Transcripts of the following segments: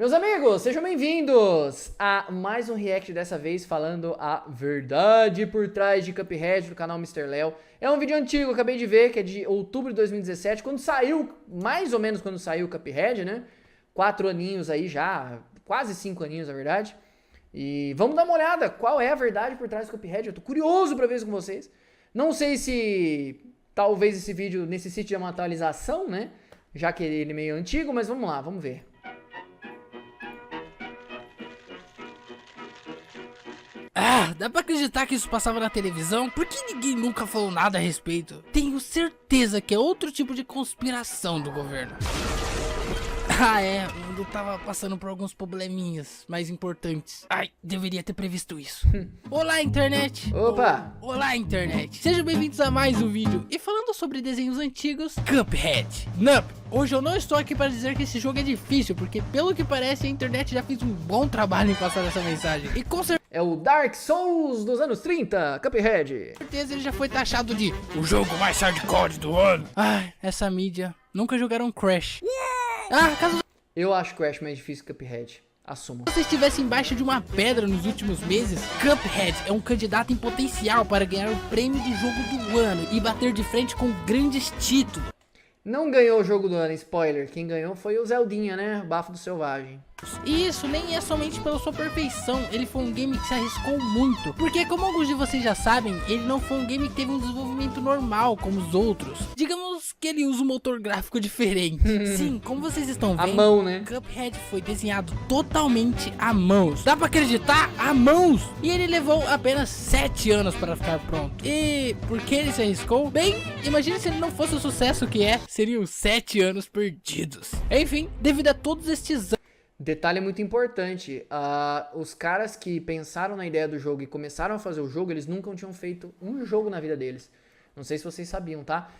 Meus amigos, sejam bem-vindos a mais um react, dessa vez falando a verdade por trás de Cuphead do canal Mr. Léo. É um vídeo antigo, acabei de ver, que é de outubro de 2017, quando saiu, mais ou menos quando saiu o Cuphead, né? 4 aninhos aí já, quase 5 aninhos na verdade. E vamos dar uma olhada, qual é a verdade por trás do Cuphead? Eu tô curioso pra ver isso com vocês. Não sei se talvez esse vídeo necessite de uma atualização, né? Já que ele é meio antigo, mas vamos lá, vamos ver. Ah, dá pra acreditar que isso passava na televisão? Por que ninguém nunca falou nada a respeito? Tenho certeza que é outro tipo de conspiração do governo. Ah, é, o mundo tava passando por alguns probleminhas mais importantes. Ai, deveria ter previsto isso. Olá, internet! Opa! Olá, internet! Sejam bem-vindos a mais um vídeo. E falando sobre desenhos antigos, Cuphead. Hoje eu não estou aqui para dizer que esse jogo é difícil, porque pelo que parece a internet já fez um bom trabalho em passar essa mensagem. E com É o Dark Souls dos anos 30, Cuphead. certeza ele já foi taxado de o jogo mais hardcore do ano. Ai, essa mídia. Nunca jogaram Crash. Ah, caso Eu acho Crash mais difícil que Cuphead. Assumo. você estivesse embaixo de uma pedra nos últimos meses, Cuphead é um candidato em potencial para ganhar o prêmio de jogo do ano e bater de frente com grandes títulos. Não ganhou o jogo do ano, spoiler. Quem ganhou foi o Zeldinha, né? Bafo do Selvagem. E isso nem é somente pela sua perfeição, ele foi um game que se arriscou muito. Porque como alguns de vocês já sabem, ele não foi um game que teve um desenvolvimento normal como os outros. Digamos que ele usa um motor gráfico diferente. Sim, como vocês estão vendo, A mão, né? Cuphead foi desenhado totalmente à mão. Dá pra acreditar? À mão! E ele levou apenas 7 anos para ficar pronto. E por que ele se arriscou? Bem, imagine se ele não fosse o sucesso que é. Seriam 7 anos perdidos. Enfim, devido a todos estes anos. Detalhe muito importante, os caras que pensaram na ideia do jogo e começaram a fazer o jogo, eles nunca tinham feito um jogo na vida deles. Não sei se vocês sabiam, tá?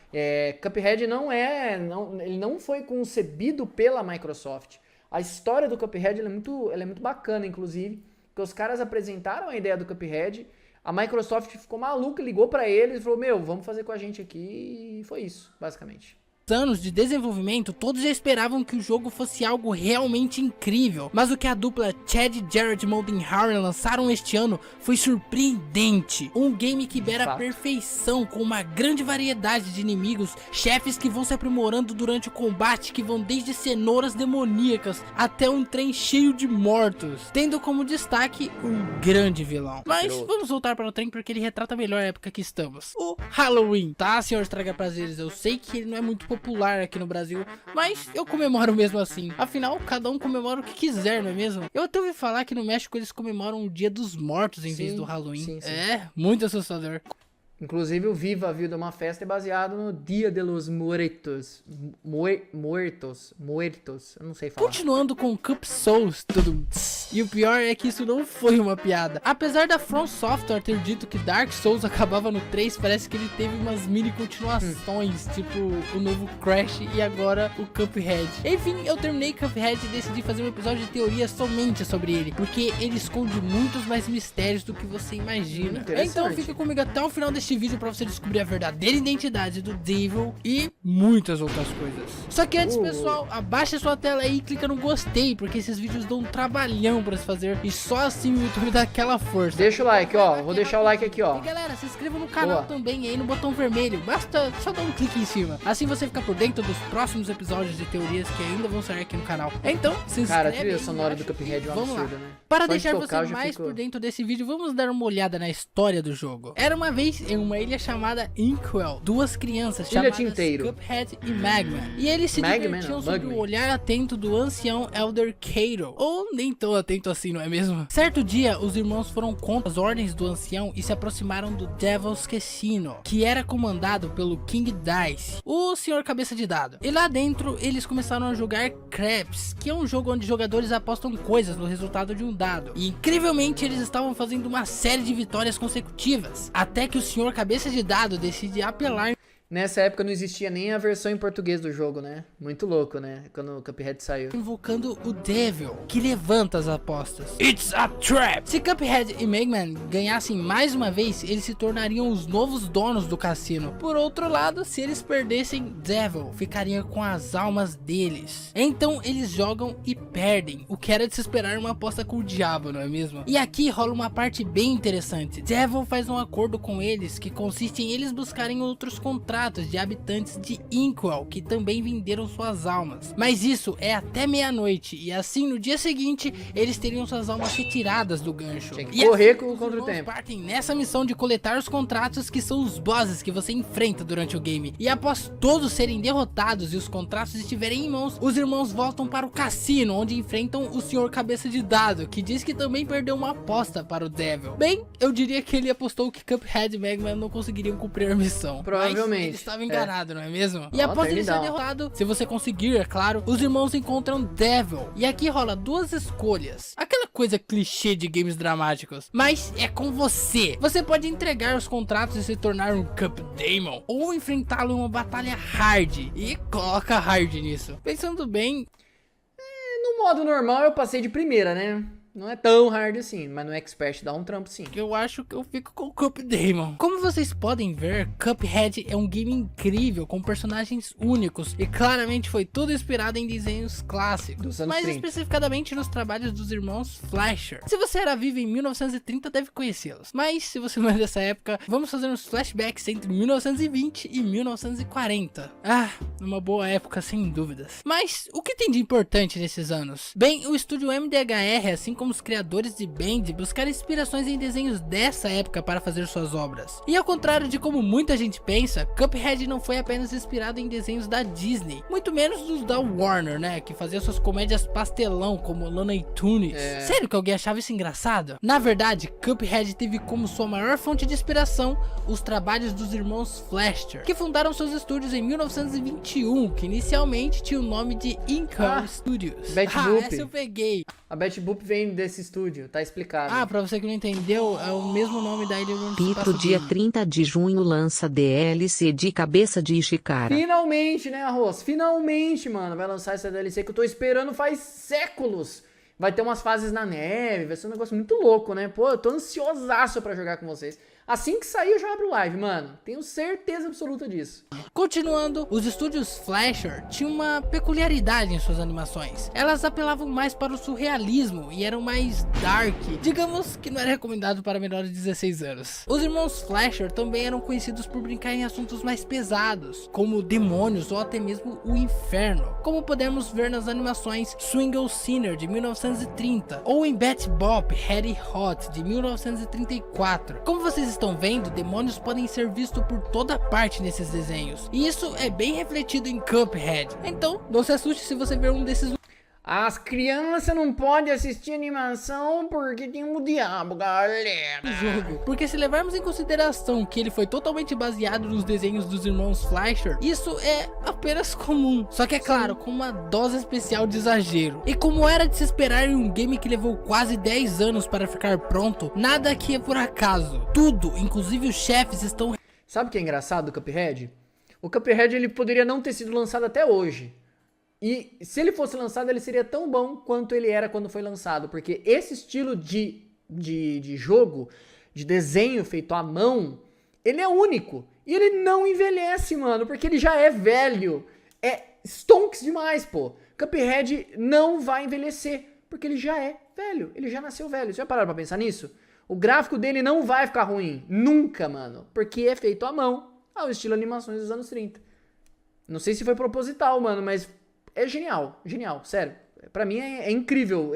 Cuphead ele não foi concebido pela Microsoft. A história do Cuphead ela é muito bacana, inclusive, porque os caras apresentaram a ideia do Cuphead, a Microsoft ficou maluca, ligou pra eles e falou, meu, vamos fazer com a gente aqui, e foi isso, basicamente. Anos de desenvolvimento, todos já esperavam que o jogo fosse algo realmente incrível, mas o que a dupla Chad e Jared Moldenhauer lançaram este ano foi surpreendente. Um game que beira a perfeição, com uma grande variedade de inimigos, chefes que vão se aprimorando durante o combate, que vão desde cenouras demoníacas até um trem cheio de mortos, tendo como destaque um grande vilão. Mas vamos voltar para o trem porque ele retrata melhor a época que estamos. O Halloween, tá, senhor Estraga Prazeres? Eu sei que ele não é muito popular aqui no Brasil, mas eu comemoro mesmo assim. Afinal, cada um comemora o que quiser, não é mesmo? Eu até ouvi falar que no México eles comemoram o Dia dos Mortos em vez do Halloween. Sim. É, muito assustador. Inclusive o Viva a Vida é uma festa baseado no Dia de los Muertos. Muertos. Eu não sei falar. Continuando com Cup Souls, tudo. E o pior é que isso não foi uma piada. Apesar da From Software ter dito que Dark Souls acabava no 3, parece que ele teve umas mini continuações, tipo o novo Crash e agora o Cuphead. Enfim, eu terminei Cuphead e decidi fazer um episódio de teoria somente sobre ele, porque ele esconde muitos mais mistérios do que você imagina. Então fica comigo até o final deste vídeo pra você descobrir a verdadeira identidade do Devil e muitas outras coisas. Só que antes, pessoal, abaixa sua tela aí e clica no gostei, porque esses vídeos dão um trabalhão pra se fazer e só assim o YouTube dá aquela força. Deixa o like, ó. Vou deixar o like aqui, ó. E galera, se inscreva no canal também aí no botão vermelho. Basta só dar um clique em cima. Assim você fica por dentro dos próximos episódios de teorias que ainda vão sair aqui no canal. Então, se inscreve. Cara, a trilha sonora do Cuphead é um absurdo, né? Para deixar você mais por dentro desse vídeo, vamos dar uma olhada na história do jogo. Era uma vez em uma ilha chamada Inkwell, duas crianças chamadas Cuphead e Magma. E eles se divertiam sob o olhar atento do ancião Elder Cato. Ou nem tão atento assim, não é mesmo? Certo dia, os irmãos foram contra as ordens do ancião e se aproximaram do Devil's Casino, que era comandado pelo King Dice, o senhor cabeça de dado. E lá dentro, eles começaram a jogar Craps, que é um jogo onde jogadores apostam coisas no resultado de um dado. E incrivelmente, eles estavam fazendo uma série de vitórias consecutivas, até que o senhor cabeça de dado decide apelar. Nessa época não existia nem a versão em português do jogo, né? Muito louco, né? Quando o Cuphead saiu. Invocando o Devil, que levanta as apostas. It's a trap! Se Cuphead e Mega Man ganhassem mais uma vez, eles se tornariam os novos donos do cassino. Por outro lado, se eles perdessem, Devil ficaria com as almas deles. Então eles jogam e perdem, o que era de se esperar uma aposta com o diabo, não é mesmo? E aqui rola uma parte bem interessante. Devil faz um acordo com eles que consiste em eles buscarem outros contratos de habitantes de Inkwell que também venderam suas almas, mas isso é até meia-noite, e assim no dia seguinte eles teriam suas almas retiradas do gancho. Tinha que correr assim, contra o tempo. Partem nessa missão de coletar os contratos que são os bosses que você enfrenta durante o game, e após todos serem derrotados e os contratos estiverem em mãos, os irmãos voltam para o cassino, onde enfrentam o senhor cabeça de dado, que diz que também perdeu uma aposta para o Devil. Bem, eu diria que ele apostou que Cuphead e Mega Man não conseguiriam cumprir a missão. Provavelmente. Ele estava enganado, não é mesmo? E após ele ser derrotado, se você conseguir, é claro, os irmãos encontram Devil. E aqui rola duas escolhas. Aquela coisa clichê de games dramáticos. Mas é com você. Você pode entregar os contratos e se tornar um Cup Demon, ou enfrentá-lo em uma batalha hard. E coloca hard nisso. Pensando bem... No modo normal eu passei de primeira, né? Não é tão hard assim, mas no Expert dá um trampo sim. Eu acho que eu fico com o Cup Demon. Como vocês podem ver, Cuphead é um game incrível, com personagens únicos, e claramente foi tudo inspirado em desenhos clássicos, dos anos mais 30. especificadamente nos trabalhos dos irmãos Fleischer. Se você era vivo em 1930, deve conhecê-los, mas se você não é dessa época, vamos fazer uns flashbacks entre 1920 e 1940. Ah, uma boa época sem dúvidas. Mas o que tem de importante nesses anos? Bem, o estúdio MDHR, assim como os criadores de Band, buscaram inspirações em desenhos dessa época para fazer suas obras. E ao contrário de como muita gente pensa, Cuphead não foi apenas inspirado em desenhos da Disney, muito menos dos da Warner, né, que fazia suas comédias pastelão como Looney Tunes. Sério que alguém achava isso engraçado? Na verdade, Cuphead teve como sua maior fonte de inspiração os trabalhos dos irmãos Fleischer, que fundaram seus estúdios em 1921, que inicialmente tinha o nome de Inkwell Studios. Essa eu peguei. A Betty Boop vem desse estúdio, tá explicado. Ah, pra você que não entendeu, é o mesmo nome da ilha onde se passa Pito, dia 30 de junho lança DLC de Cabeça de Ishikara. Finalmente, né, Arroz? Finalmente, mano, vai lançar essa DLC que eu tô esperando faz séculos. Vai ter umas fases na neve, vai ser um negócio muito louco, né? Pô, eu tô ansiosaço pra jogar com vocês. Assim que sair eu já abro live, mano. Tenho certeza absoluta disso. Continuando, os estúdios Fleischer tinham uma peculiaridade em suas animações. Elas apelavam mais para o surrealismo e eram mais dark. Digamos que não era recomendado para menores de 16 anos. Os irmãos Fleischer também eram conhecidos por brincar em assuntos mais pesados, como demônios ou até mesmo o inferno, como podemos ver nas animações Swingle Sinner de 1930 ou em Betty Boop Harry Hot de 1934. Como vocês estão vendo, demônios podem ser vistos por toda parte nesses desenhos, e isso é bem refletido em Cuphead. Então não se assuste se você ver um desses. As crianças não podem assistir animação porque tem um diabo, galera. Jogo. Porque se levarmos em consideração que ele foi totalmente baseado nos desenhos dos irmãos Fleischer, isso é apenas comum. Só que é claro, com uma dose especial de exagero. E como era de se esperar em um game que levou quase 10 anos para ficar pronto, nada aqui é por acaso. Tudo, inclusive os chefes, estão... Sabe o que é engraçado do Cuphead? O Cuphead ele poderia não ter sido lançado até hoje. E se ele fosse lançado, ele seria tão bom quanto ele era quando foi lançado. Porque esse estilo de jogo, de desenho feito à mão, ele é único. E ele não envelhece, mano, porque ele já é velho. É stonks demais, pô. Cuphead não vai envelhecer, porque ele já é velho. Ele já nasceu velho. Você já pararam pra pensar nisso? O gráfico dele não vai ficar ruim. Nunca, mano. Porque é feito à mão, ao estilo animações dos anos 30. Não sei se foi proposital, mano, mas... é genial, genial, sério. Pra mim é incrível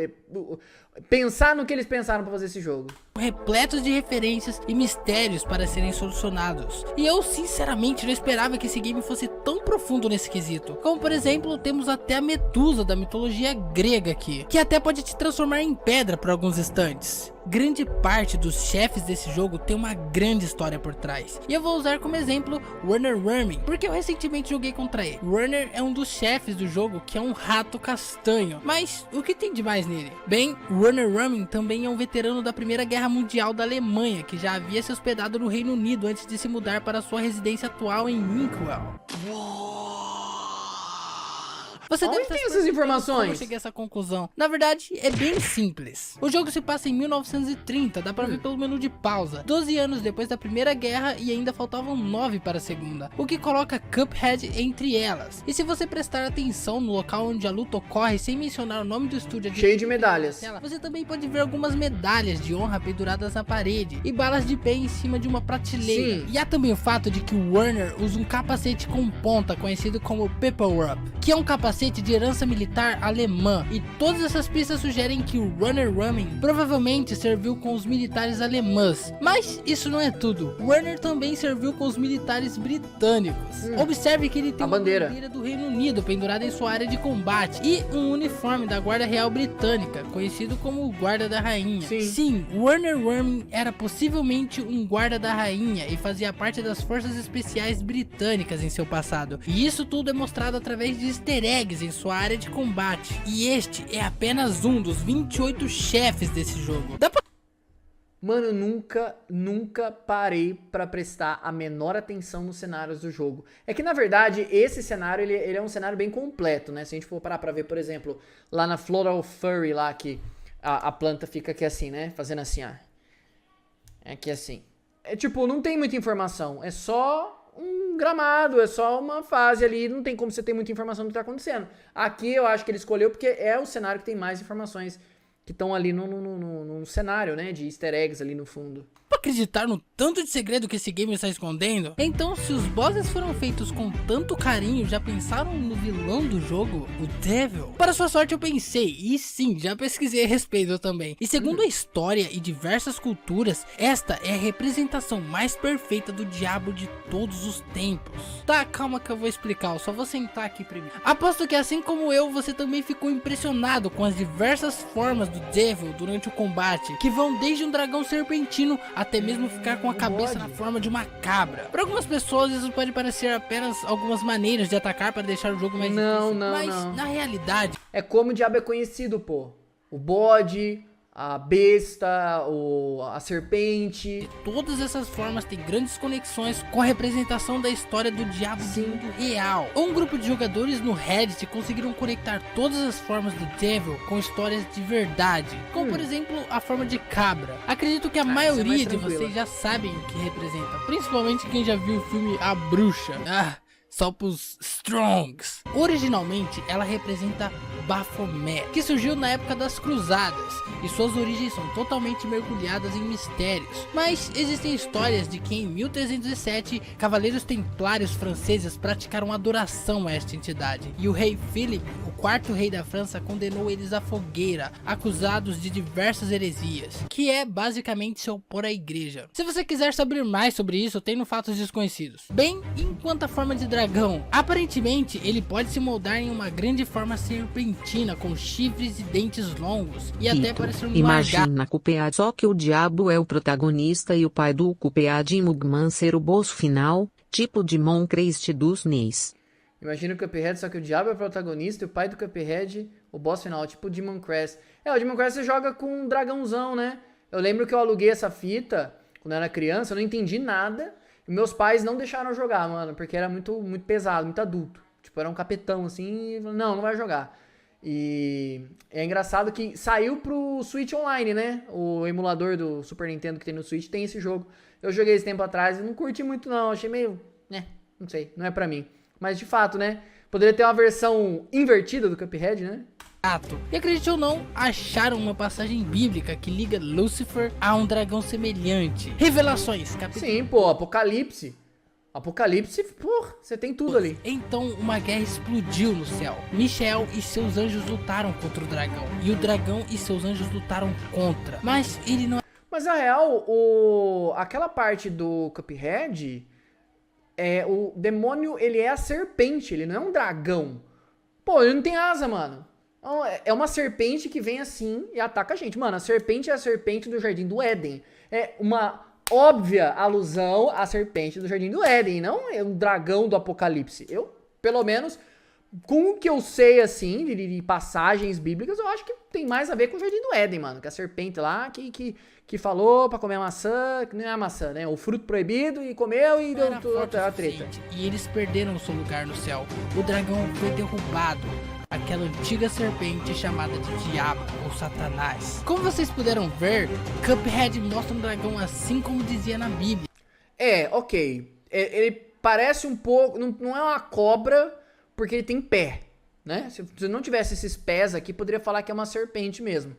pensar no que eles pensaram pra fazer esse jogo. Repletos de referências e mistérios para serem solucionados. E eu sinceramente não esperava que esse game fosse tão profundo nesse quesito. Como por exemplo, temos até a Medusa da mitologia grega aqui, que até pode te transformar em pedra por alguns instantes. grande parte dos chefes desse jogo tem uma grande história por trás. E eu vou usar como exemplo Werner Werming, porque eu recentemente joguei contra ele. Werner é um dos chefes do jogo que é um rato castanho. Mas o que tem de mais nele? Bem, Werner Werming também é um veterano da Primeira Guerra Mundial da Alemanha, que já havia se hospedado no Reino Unido antes de se mudar para sua residência atual em Inkwell. Você deve Onde tem essas informações? Como eu cheguei a essa conclusão? Na verdade, é bem simples. O jogo se passa em 1930, dá pra ver pelo menu de pausa. 12 anos depois da Primeira Guerra e ainda faltavam 9 para a Segunda, o que coloca Cuphead entre elas. E se você prestar atenção no local onde a luta ocorre, sem mencionar o nome do estúdio... Cheio de medalhas. Você também pode ver algumas medalhas de honra penduradas na parede e balas de pé em cima de uma prateleira. Sim. E há também o fato de que o Werner usa um capacete com ponta, conhecido como Pepperup, que é um capacete de herança militar alemã, e todas essas pistas sugerem que o Werner Werming provavelmente serviu com os militares alemães. Mas isso não é tudo. Werner também serviu com os militares britânicos. Observe que ele tem uma bandeira do Reino Unido pendurada em sua área de combate e um uniforme da Guarda Real Britânica, conhecido como o Guarda da Rainha. Sim, Werner Werming era possivelmente um guarda da rainha e fazia parte das forças especiais britânicas em seu passado. E isso tudo é mostrado através de easter eggs em sua área de combate. E este é apenas um dos 28 chefes desse jogo. Mano, eu nunca parei pra prestar a menor atenção nos cenários do jogo. É que, na verdade, esse cenário, ele é um cenário bem completo, né? Se a gente for parar pra ver, por exemplo, lá na Floral Furry, lá que a planta fica aqui assim, né? Fazendo assim, ó. Aqui assim. É tipo, não tem muita informação. É só um gramado, é só uma fase ali, não tem como você ter muita informação do que tá acontecendo. Aqui eu acho que ele escolheu porque é o cenário que tem mais informações que estão ali no cenário, né, de easter eggs ali no fundo. Acreditar no tanto de segredo que esse game está escondendo? Então, se os bosses foram feitos com tanto carinho, já pensaram no vilão do jogo? O Devil? Para sua sorte eu pensei, e sim, já pesquisei a respeito também. E segundo a história e diversas culturas, esta é a representação mais perfeita do diabo de todos os tempos. Tá, calma que eu vou explicar, eu só vou sentar aqui primeiro. Aposto que assim como eu, você também ficou impressionado com as diversas formas do Devil durante o combate, que vão desde um dragão serpentino até mesmo ficar com a cabeça na forma de uma cabra. Para algumas pessoas isso pode parecer apenas algumas maneiras de atacar para deixar o jogo mais difícil, mas na realidade é como o diabo é conhecido, pô. O bode, a besta, a serpente. Todas essas formas têm grandes conexões com a representação da história do diabo do mundo real. Um grupo de jogadores no Reddit conseguiram conectar todas as formas do Devil com histórias de verdade, como por exemplo a forma de cabra. Acredito que a maioria de vocês já sabem o que representa, principalmente quem já viu o filme A Bruxa. Só pros Strongs. Originalmente ela representa Baphomet, que surgiu na época das Cruzadas, e suas origens são totalmente mergulhadas em mistérios. Mas existem histórias de que em 1307 cavaleiros templários franceses praticaram adoração a esta entidade, e o rei Philippe, o quarto rei da França, condenou eles à fogueira, acusados de diversas heresias, que é basicamente se opor à igreja. Se você quiser saber mais sobre isso, tem no Fatos Desconhecidos. Bem, enquanto a forma de dragão, aparentemente ele pode se moldar em uma grande forma serpentina com chifres e dentes longos e até parecer um Imagina Cuphead, só que o diabo é o protagonista e o pai do Cuphead e Mugman ser o boss final, tipo Demon Crest dos NES. Imagina o Cuphead, só que o diabo é o protagonista e o pai do Cuphead, o boss final, tipo o Demon Crest. O Demon Crest você joga com um dragãozão, né? Eu lembro que eu aluguei essa fita quando eu era criança, eu não entendi nada. E meus pais não deixaram eu jogar, mano, porque era muito pesado, muito adulto. Tipo, era um capetão, assim, e não vai jogar. E é engraçado que saiu pro Switch Online, né? O emulador do Super Nintendo que tem no Switch tem esse jogo. Eu joguei esse tempo atrás e não curti muito não, achei meio, não sei, não é pra mim. Mas de fato, né? Poderia ter uma versão invertida do Cuphead, né? E acredite ou não, acharam uma passagem bíblica que liga Lúcifer a um dragão semelhante. Revelações, capítulo... Sim, pô, Apocalipse. Apocalipse, pô, você tem tudo ali. Então uma guerra explodiu no céu. Michael e seus anjos lutaram contra o dragão. E o dragão e seus anjos lutaram contra. Mas ele não... Mas na real, aquela parte do Cuphead, o demônio, ele é a serpente, ele não é um dragão. Pô, ele não tem asa, mano. É uma serpente que vem assim e ataca a gente. Mano, a serpente é a serpente do Jardim do Éden. É uma óbvia alusão à serpente do Jardim do Éden, não é um dragão do Apocalipse. Eu, pelo menos, com o que eu sei, assim, de passagens bíblicas, eu acho que tem mais a ver com o Jardim do Éden, mano. Que a serpente lá que falou pra comer a maçã, que não é a maçã, né? O fruto proibido e comeu e deu a treta. E eles perderam seu lugar no céu. O dragão foi derrubado. Aquela antiga serpente chamada de Diabo ou Satanás. Como vocês puderam ver, Cuphead mostra um dragão assim como dizia na Bíblia. Ok. Ele parece um pouco... Não é uma cobra porque ele tem pé, né? Se não tivesse esses pés aqui, poderia falar que é uma serpente mesmo.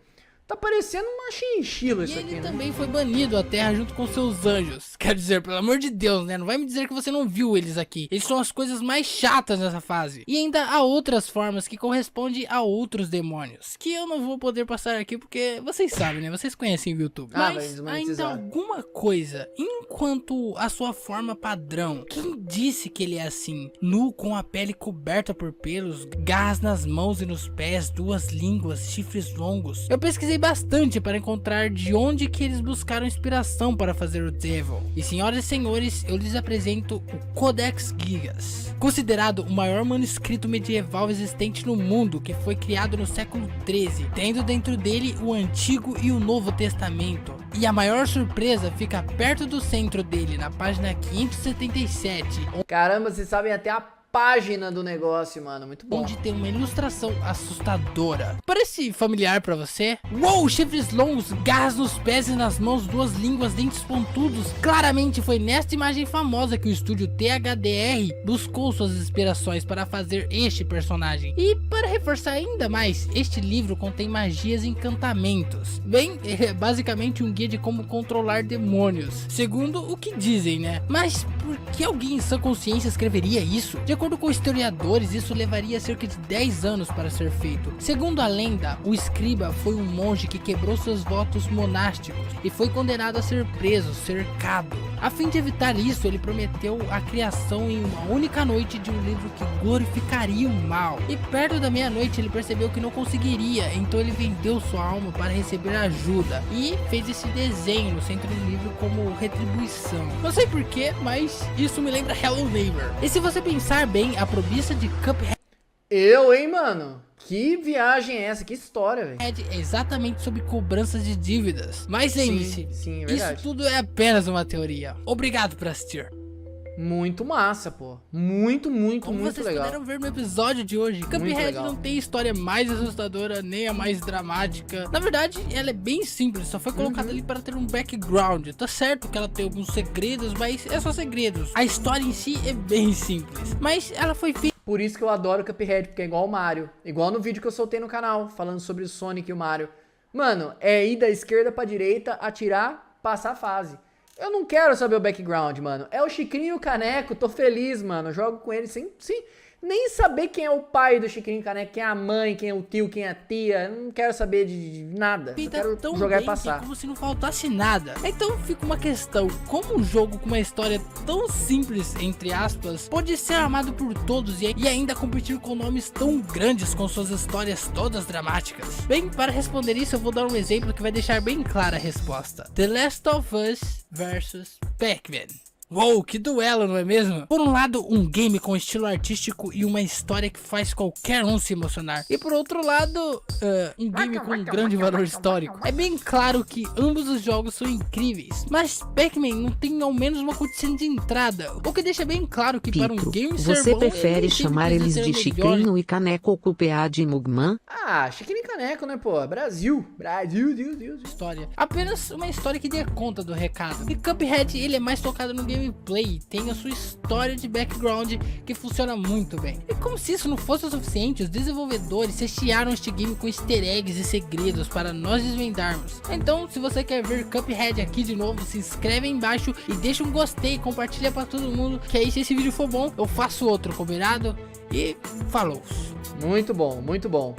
Tá parecendo uma chinchila isso aqui, né? E ele também foi banido à Terra junto com seus anjos. Quer dizer, pelo amor de Deus, né? Não vai me dizer que você não viu eles aqui. Eles são as coisas mais chatas nessa fase. E ainda há outras formas que correspondem a outros demônios, que eu não vou poder passar aqui porque vocês sabem, né? Vocês conhecem o YouTube. Mas ainda alguma coisa, enquanto a sua forma padrão. Quem disse que ele é assim? Nu, com a pele coberta por pelos, garras nas mãos e nos pés, duas línguas, chifres longos. Eu pesquisei bastante para encontrar de onde que eles buscaram inspiração para fazer o Devil. E senhoras e senhores, eu lhes apresento o Codex Gigas, considerado o maior manuscrito medieval existente no mundo, que foi criado no século 13, tendo dentro dele o Antigo e o Novo Testamento. E a maior surpresa fica perto do centro dele, na página 577. Caramba, vocês sabem até a página do negócio, mano, muito bom. Onde tem uma ilustração assustadora. Parece familiar pra você? Uou, chifres longos, garras nos pés e nas mãos, duas línguas, dentes pontudos. Claramente foi nesta imagem famosa que o estúdio THDR buscou suas inspirações para fazer este personagem. E para reforçar ainda mais, este livro contém magias e encantamentos. Bem, é basicamente um guia de como controlar demônios, segundo o que dizem, né? Mas por que alguém em sã consciência escreveria isso? De acordo com historiadores, isso levaria cerca de 10 anos para ser feito. Segundo a lenda, o escriba foi um monge que quebrou seus votos monásticos e foi condenado a ser preso, cercado. A fim de evitar isso, ele prometeu a criação em uma única noite de um livro que glorificaria o mal. E perto da meia-noite ele percebeu que não conseguiria, então ele vendeu sua alma para receber ajuda e fez esse desenho no centro do livro como retribuição. Não sei porquê, mas isso me lembra Hello Neighbor. E se você pensar bem, a probista de Cuphead, hein, mano? Que viagem é essa? Que história, velho. É exatamente sobre cobranças de dívidas. Mas lembre-se, sim, é verdade. isso tudo é apenas uma teoria. Obrigado por assistir. Muito massa, pô. Muito legal. Como vocês puderam ver no episódio de hoje, Cuphead não tem história mais assustadora, nem a mais dramática. Na verdade, ela é bem simples, só foi colocada ali para ter um background. Tá certo que ela tem alguns segredos, mas é só segredos. A história em si é bem simples, mas ela foi feita. Por isso que eu adoro Cuphead, porque é igual o Mario. Igual no vídeo que eu soltei no canal, falando sobre o Sonic e o Mario. Mano, é ir da esquerda pra direita, atirar, passar a fase. Eu não quero saber o background, mano. É o Chicrinho e o Caneco, tô feliz, mano. Eu jogo com eles sem nem saber quem é o pai do Chicrinho e o Caneco, quem é a mãe, quem é o tio, quem é a tia. Eu não quero saber de nada. Eu quero tão jogar bem e passar. como se não faltasse nada. Então fica uma questão, como um jogo com uma história tão simples, entre aspas, pode ser amado por todos e ainda competir com nomes tão grandes com suas histórias todas dramáticas? Bem, para responder isso eu vou dar um exemplo que vai deixar bem clara a resposta. The Last of Us vs Pac-Man. Uou, que duelo, não é mesmo? Por um lado, um game com estilo artístico e uma história que faz qualquer um se emocionar. E por outro lado, um game com um grande valor histórico. É bem claro que ambos os jogos são incríveis, mas Pac-Man não tem ao menos uma cutscene de entrada, o que deixa bem claro que para um game ser você bom, prefere chamar eles de Chicrinho e Caneco ou Cuphead e Mugman? Ah, Chicrinho e Caneco, né, pô? Brasil, Deus. História. Apenas uma história que dê conta do recado. E Cuphead, ele é mais tocado no gameplay, tem a sua história de background que funciona muito bem. E como se isso não fosse o suficiente, os desenvolvedores rechearam este game com easter eggs e segredos para nós desvendarmos. Então, se você quer ver Cuphead aqui de novo, se inscreve aí embaixo e deixa um gostei, compartilha para todo mundo, que aí se esse vídeo for bom, eu faço outro, combinado? E falou! Muito bom, muito bom.